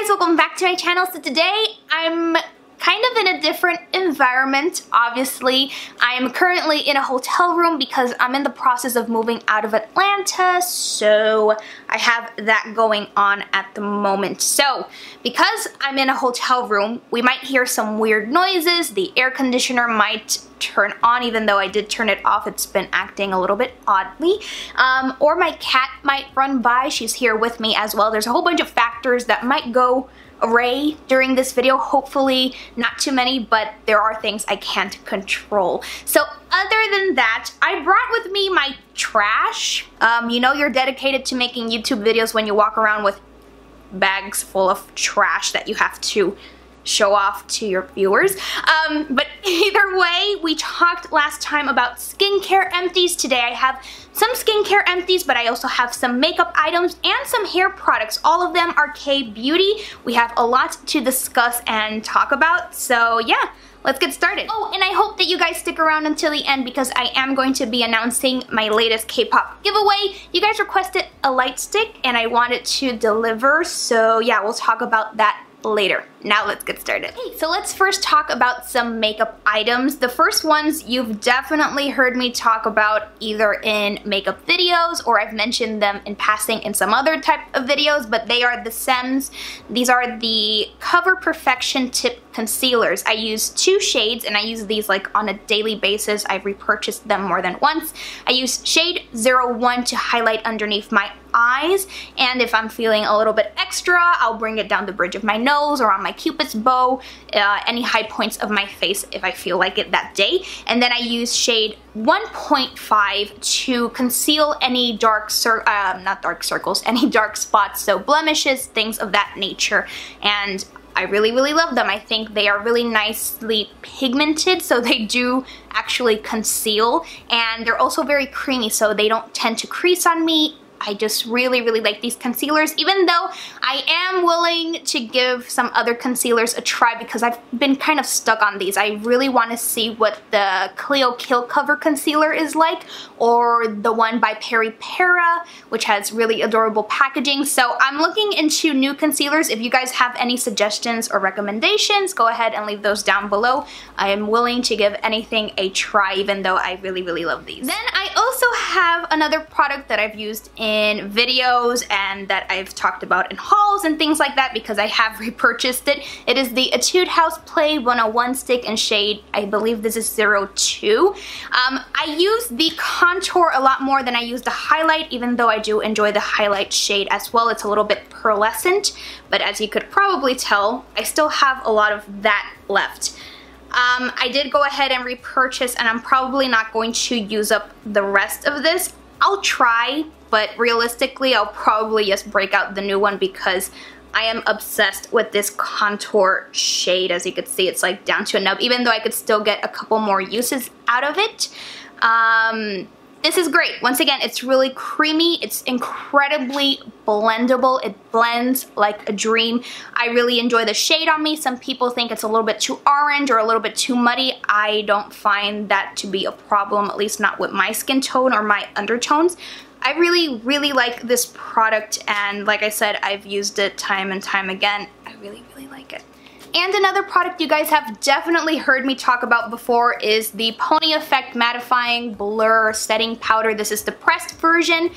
guys, welcome back to my channel. So today I'm kind of in a different environment. Obviously, I am currently in a hotel room because I'm in the process of moving out of Atlanta, so I have that going on at the moment. So because I'm in a hotel room, we might hear some weird noises. The air conditioner might turn on even though I did turn it off. It's been acting a little bit oddly. Or my cat might run by. She's here with me as well. There's a whole bunch of factors that might go array during this video. Hopefully not too many, but there are things I can't control. So other than that, I brought with me my trash. You know you're dedicated to making YouTube videos when you walk around with bags full of trash that you have to show off to your viewers. But either way, we talked last time about skincare empties. Today I have some skincare empties, but I also have some makeup items and some hair products. All of them are K-beauty. We have a lot to discuss and talk about, so yeah, let's get started. Oh, and I hope that you guys stick around until the end because I am going to be announcing my latest K-pop giveaway. You guys requested a light stick and I wanted to deliver, so yeah, we'll talk about that later. Now let's get started. Okay, so let's first talk about some makeup items. The first ones you've definitely heard me talk about either in makeup videos or I've mentioned them in passing in some other type of videos, but they are the Chimes. These are the Cover Perfection Tip Concealers. I use two shades and I use these like on a daily basis. I've repurchased them more than once. I use shade 01 to highlight underneath my eyes, and if I'm feeling a little bit extra, I'll bring it down the bridge of my nose or on my cupid's bow, any high points of my face if I feel like it that day. And then I use shade 1.5 to conceal any not dark circles, any dark spots, so blemishes, things of that nature. And I really love them. I think they are really nicely pigmented, so they do actually conceal, and they're also very creamy, so they don't tend to crease on me. I just really like these concealers, even though I am willing to give some other concealers a try because I've been kind of stuck on these. I really want to see what the Clio Kill Cover Concealer is like, or the one by Para, which has really adorable packaging. So I'm looking into new concealers. If you guys have any suggestions or recommendations, go ahead and leave those down below. I am willing to give anything a try, even though I really love these. Then I also have another product that I've used in videos and that I've talked about in hauls and things like that because I have repurchased it. It is the Etude House Play 101 stick in shade, I believe this is 02. I use the contour a lot more than I use the highlight, even though I do enjoy the highlight shade as well. It's a little bit pearlescent, but as you could probably tell, I still have a lot of that left. I did go ahead and repurchase, and I'm probably not going to use up the rest of this. I'll try, but realistically I'll probably just break out the new one because I am obsessed with this contour shade. As you can see, it's like down to a nub, even though I could still get a couple more uses out of it. This is great. Once again, it's really creamy. It's incredibly blendable. It blends like a dream. I really enjoy the shade on me. Some people think it's a little bit too orange or a little bit too muddy. I don't find that to be a problem, at least not with my skin tone or my undertones. I really like this product, and like I said, I've used it time and time again. I really like it. And another product you guys have definitely heard me talk about before is the Pony Effect Mattifying Blur Setting Powder. This is the pressed version.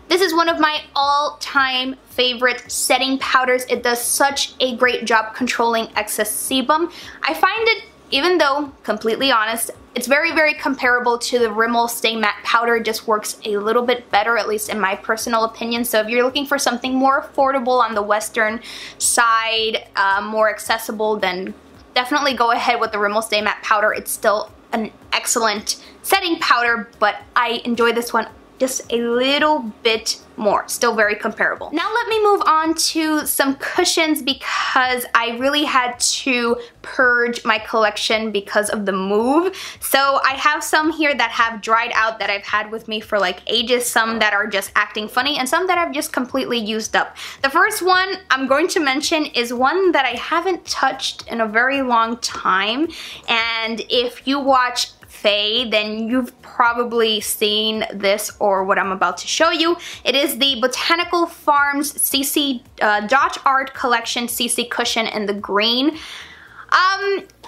This is one of my all-time favorite setting powders. It does such a great job controlling excess sebum. I find it, even though, completely honest, it's very comparable to the Rimmel Stay Matte Powder. It just works a little bit better, at least in my personal opinion. So if you're looking for something more affordable on the Western side, more accessible, then definitely go ahead with the Rimmel Stay Matte Powder. It's still an excellent setting powder, but I enjoy this one just a little bit more. Still very comparable. Now let me move on to some cushions because I really had to purge my collection because of the move. So I have some here that have dried out that I've had with me for like ages, some that are just acting funny, and some that I've just completely used up. The first one I'm going to mention is one that I haven't touched in a very long time, and if you watch Faye, then you've probably seen this or what I'm about to show you. It is the Botanical Farms CC Dot Art Collection CC cushion in the green.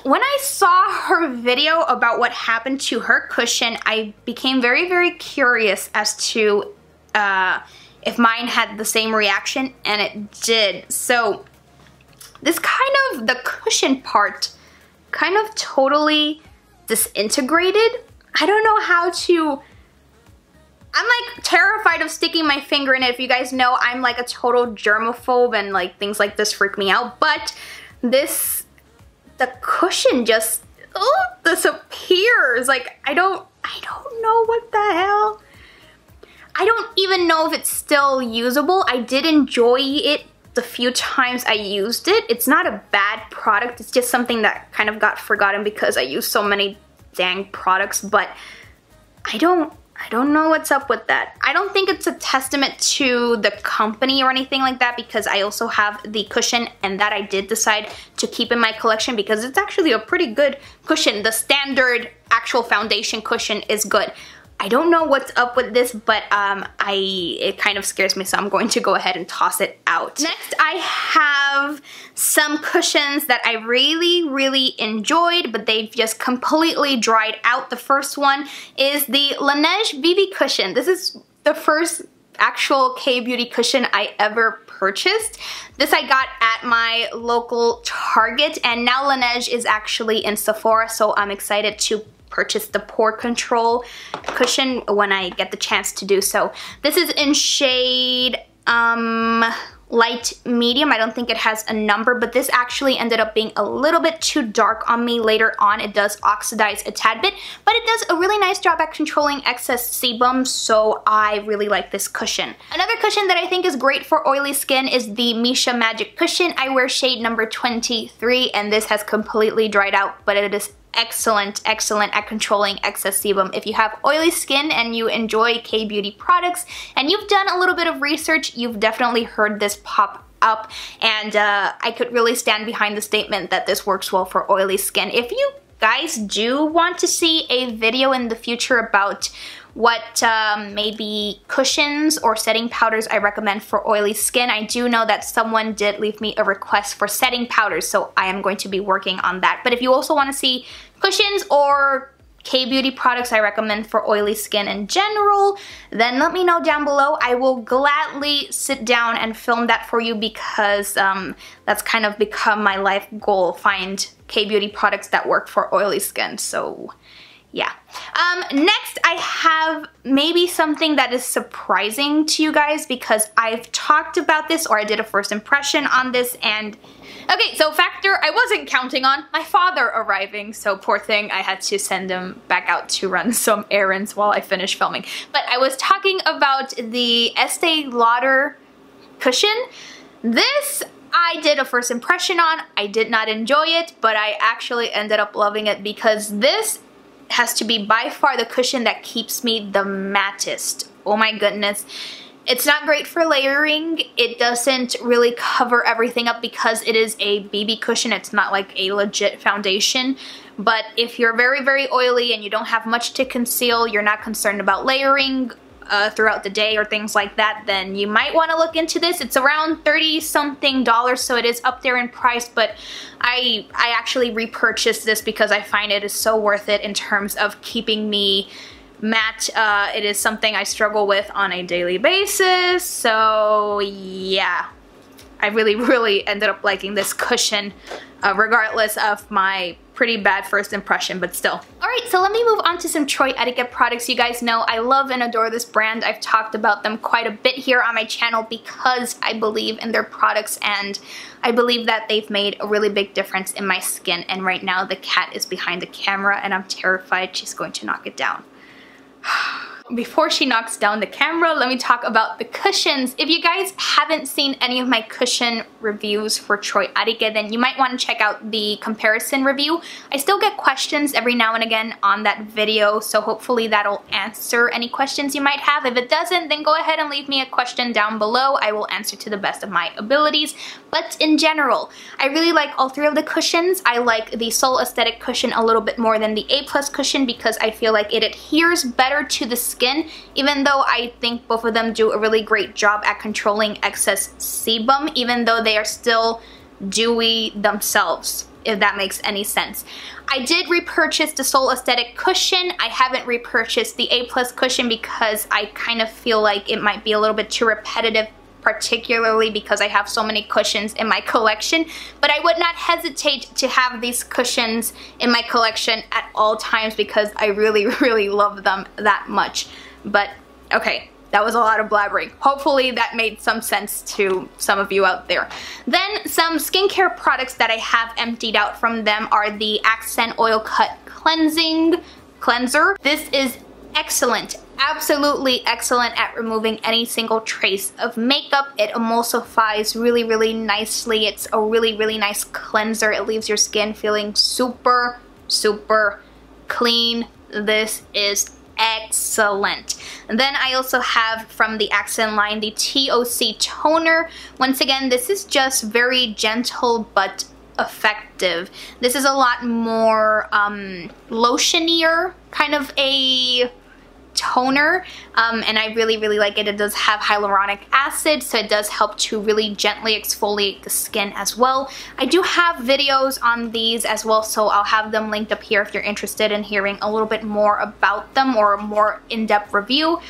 When I saw her video about what happened to her cushion, I became very, very curious as to if mine had the same reaction, and it did. So this the cushion part kind of totally disintegrated. I don't know how to... I'm like terrified of sticking my finger in it. If you guys know, I'm like a total germaphobe and like things like this freak me out. But this, the cushion just disappears. Like I don't know what the hell. I don't even know if it's still usable. I did enjoy it the few times I used it. It's not a bad product. It's just something that kind of got forgotten because I use so many dang products, but I don't know what's up with that. I don't think it's a testament to the company or anything like that, because I also have the cushion, and that I did decide to keep in my collection because it's actually a pretty good cushion. The standard actual foundation cushion is good. I don't know what's up with this, but it kind of scares me, so I'm going to go ahead and toss it out. Next, I have some cushions that I really, really enjoyed, but they've just completely dried out. The first one is the Laneige BB cushion. This is the first actual K-beauty cushion I ever purchased. This I got at my local Target, and now Laneige is actually in Sephora, so I'm excited to purchase the pore control cushion when I get the chance to do so. This is in shade light medium. I don't think it has a number, but this actually ended up being a little bit too dark on me later on. It does oxidize a tad bit, but it does a really nice job at controlling excess sebum, so I really like this cushion. Another cushion that I think is great for oily skin is the Misha Magic cushion. I wear shade number 23, and this has completely dried out, but it is excellent at controlling excess sebum. If you have oily skin and you enjoy K-beauty products and you've done a little bit of research, you've definitely heard this pop up, and I could really stand behind the statement that this works well for oily skin. If you guys do want to see a video in the future about what maybe cushions or setting powders I recommend for oily skin, I do know that someone did leave me a request for setting powders, so I am going to be working on that. But if you also want to see cushions or K-beauty products I recommend for oily skin in general, then let me know down below. I will gladly sit down and film that for you, because that's kind of become my life goal, find K-beauty products that work for oily skin. So yeah. Next I have maybe something that is surprising to you guys, because I've talked about this, or I did a first impression on this, and okay, so factor I wasn't counting on, my father arriving, so poor thing, I had to send him back out to run some errands while I finished filming. But I was talking about the Estee Lauder cushion. This I did a first impression on. I did not enjoy it, but I actually ended up loving it, because this has to be by far the cushion that keeps me the mattest. Oh my goodness. It's not great for layering. It doesn't really cover everything up because it is a BB cushion. It's not like a legit foundation. But if you're very, very oily and you don't have much to conceal, you're not concerned about layering throughout the day or things like that, then you might want to look into this. It's around $30-something, so it is up there in price, but I actually repurchased this because I find it is so worth it in terms of keeping me matte. It is something I struggle with on a daily basis, so yeah. I really, really ended up liking this cushion regardless of my pretty bad first impression, but still. Alright, so let me move on to some Troy Etiquette products. You guys know I love and adore this brand. I've talked about them quite a bit here on my channel because I believe in their products, and I believe that they've made a really big difference in my skin. And right now the cat is behind the camera and I'm terrified she's going to knock it down. before she knocks down the camera, let me talk about the cushions. If you guys haven't seen any of my cushion reviews for Troy ahgase, then you might want to check out the comparison review. I still get questions every now and again on that video, so hopefully that'll answer any questions you might have. If it doesn't, then go ahead and leave me a question down below. I will answer to the best of my abilities. But in general, I really like all three of the cushions. I like the Soul Aesthetic cushion a little bit more than the A+ cushion because I feel like it adheres better to the skin, even though I think both of them do a really great job at controlling excess sebum, even though they are still dewy themselves, if that makes any sense. I did repurchase the Soul Aesthetic cushion. I haven't repurchased the A+ cushion because I kind of feel like it might be a little bit too repetitive, particularly because I have so many cushions in my collection, but I would not hesitate to have these cushions in my collection at all times because I really love them that much. But okay, that was a lot of blabbering. Hopefully that made some sense to some of you out there. Then some skincare products that I have emptied out from them are the Accent Oil Cut Cleanser. This is excellent. Absolutely excellent at removing any single trace of makeup. It emulsifies really nicely. It's a really nice cleanser. It leaves your skin feeling super clean. This is excellent. And then I also have from the Accent line the TOC toner. Once again, this is just very gentle but effective. This is a lot more lotionier kind of a toner, and I really like it. It does have hyaluronic acid, so it does help to really gently exfoliate the skin as well. I do have videos on these as well, so I'll have them linked up here if you're interested in hearing a little bit more about them or a more in-depth review.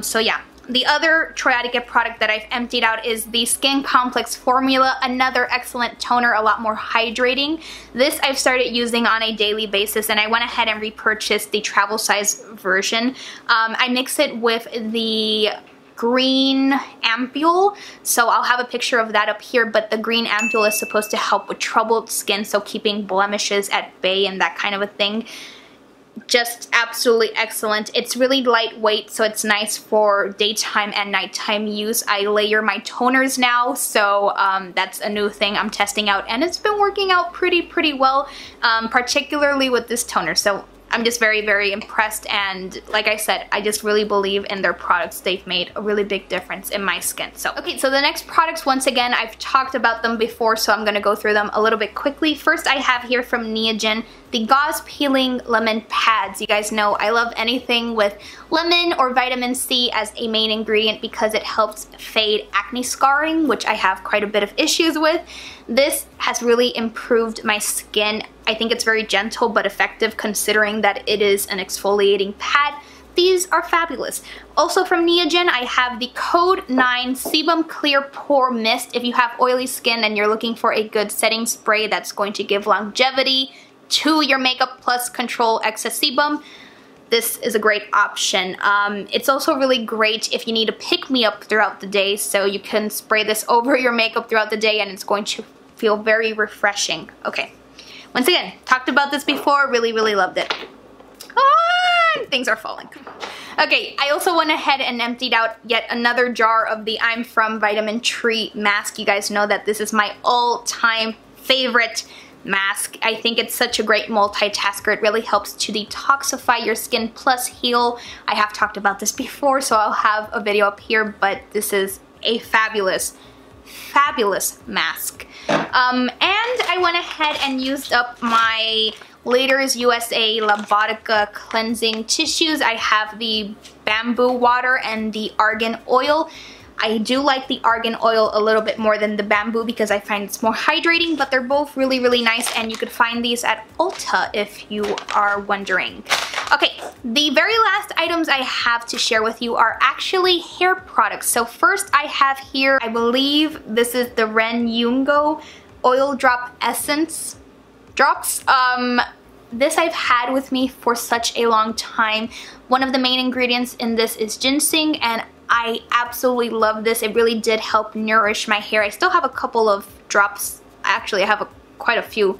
So yeah. The other Troy ahgase product that I've emptied out is the Skin Complex Formula, another excellent toner, a lot more hydrating. This I've started using on a daily basis, and I went ahead and repurchased the travel size version. I mix it with the green ampule, so I'll have a picture of that up here, but the green ampule is supposed to help with troubled skin, so keeping blemishes at bay and that kind of a thing. Just absolutely excellent. It's really lightweight, so it's nice for daytime and nighttime use. I layer my toners now, so that's a new thing I'm testing out, and it's been working out pretty well, particularly with this toner. So I'm just very impressed, and like I said, I just really believe in their products. They've made a really big difference in my skin. So okay, so the next products, once again, I've talked about them before, so I'm gonna go through them a little bit quickly. First, I have here from Neogen the Gauze Peeling Lemon Pads. You guys know I love anything with lemon or vitamin C as a main ingredient because it helps fade acne scarring, which I have quite a bit of issues with. This has really improved my skin. I think it's very gentle but effective considering that it is an exfoliating pad. These are fabulous. Also from Neogen, I have the Code 9 Sebum Clear Pore Mist. If you have oily skin and you're looking for a good setting spray that's going to give longevity to your makeup plus control excess sebum, this is a great option. It's also really great if you need to pick-me-up throughout the day, so you can spray this over your makeup throughout the day and it's going to feel very refreshing. Okay, once again, talked about this before, really loved it. Things are falling. Okay, I also went ahead and emptied out yet another jar of the I'm From Vitamin Tree mask. You guys know that this is my all-time favorite mask. I think it's such a great multitasker. It really helps to detoxify your skin plus heal. I have talked about this before, so I'll have a video up here, but this is a fabulous mask. And I went ahead and used up my Laters USA Labotica cleansing tissues. I have the bamboo water and the argan oil. I do like the argan oil a little bit more than the bamboo because I find it's more hydrating, but they're both really nice, and you could find these at Ulta if you are wondering. Okay, the very last items I have to share with you are actually hair products. So first I have here, I believe this is the Ren Yungo Oil Drop Essence Drops. This I've had with me for such a long time. One of the main ingredients in this is ginseng, and I absolutely love this. It really did help nourish my hair. I still have a couple of drops. Actually, I have quite a few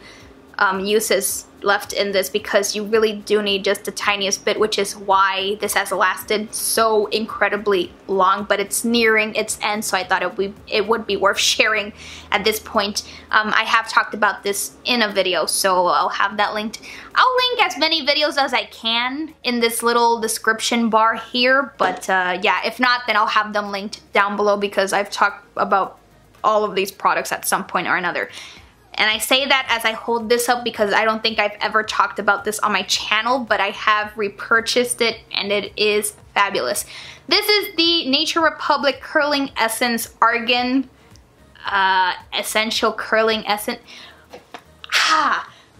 uses left in this because you really do need just the tiniest bit, which is why this has lasted so incredibly long, but it's nearing its end, so I thought it would be worth sharing at this point. I have talked about this in a video, so I'll have that linked. I'll link as many videos as I can in this little description bar here, but yeah, if not, then I'll have them linked down below because I've talked about all of these products at some point or another. And I say that as I hold this up because I don't think I've ever talked about this on my channel, but I have repurchased it and it is fabulous. This is the Nature Republic Curling Essence Argan Essential Curling Essence.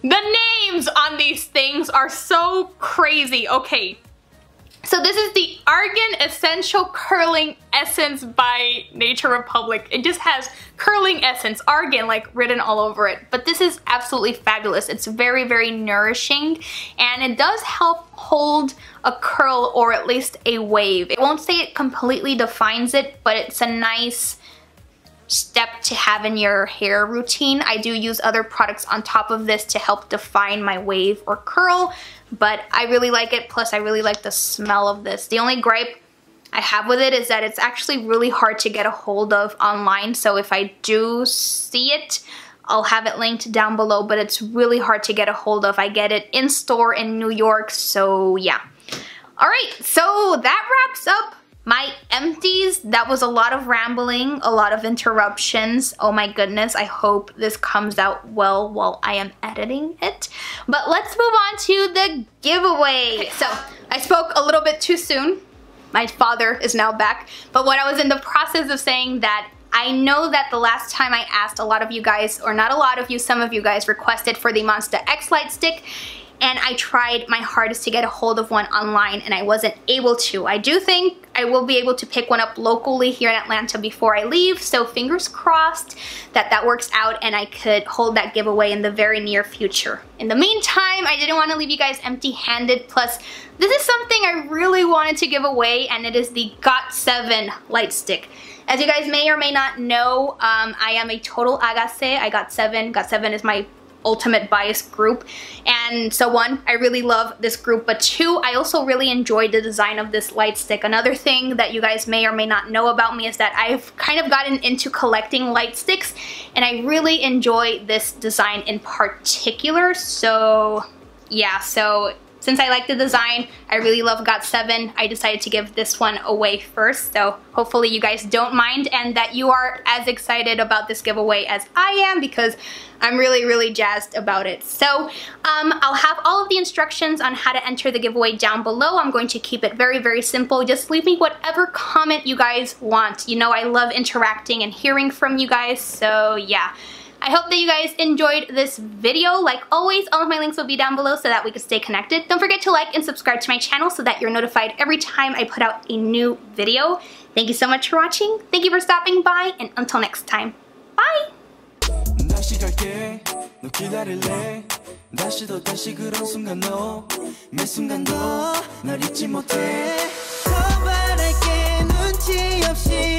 The names on these things are so crazy. Okay. So this is the Argan Essential Curling Essence by Nature Republic. It just has curling essence, argan, like written all over it. But this is absolutely fabulous. It's very, very nourishing, and it does help hold a curl or at least a wave. It won't say it completely defines it, but it's a nice step to have in your hair routine. I do use other products on top of this to help define my wave or curl, but I really like it. Plus I really like the smell of this. The only gripe I have with it is that it's actually really hard to get a hold of online, so if I do see it, I'll have it linked down below, but it's really hard to get a hold of. I get it in store in New York, so yeah. Alright, so that wraps up my empties. That was a lot of rambling, a lot of interruptions. Oh my goodness, I hope this comes out well while I am editing it. But let's move on to the giveaway. Okay, so I spoke a little bit too soon. My father is now back. But when I was in the process of saying that, I know that the last time I asked, a lot of you guys, or not a lot of you, some of you guys requested for the Monster X light stick, and I tried my hardest to get a hold of one online and I wasn't able to. I do think I will be able to pick one up locally here in Atlanta before I leave, so fingers crossed that that works out and I could hold that giveaway in the very near future. In the meantime, I didn't want to leave you guys empty-handed, plus this is something I really wanted to give away, and it is the GOT7 light stick. As you guys may or may not know, I am a total ahgase. I got GOT7. GOT7 is my ultimate bias group, and so one, I really love this group, but two, I also really enjoyed the design of this light stick. Another thing that you guys may or may not know about me is that I've kind of gotten into collecting light sticks, and I really enjoy this design in particular, so yeah, so since I like the design, I really love GOT7, I decided to give this one away first, so hopefully you guys don't mind and that you are as excited about this giveaway as I am, because I'm really, really jazzed about it. So I'll have all of the instructions on how to enter the giveaway down below. I'm going to keep it very, very simple. Just leave me whatever comment you guys want. You know I love interacting and hearing from you guys, so yeah. I hope that you guys enjoyed this video. Like always, all of my links will be down below so that we can stay connected. Don't forget to like and subscribe to my channel so that you're notified every time I put out a new video. Thank you so much for watching. Thank you for stopping by, and until next time, bye! 더 바랄게 눈치 없이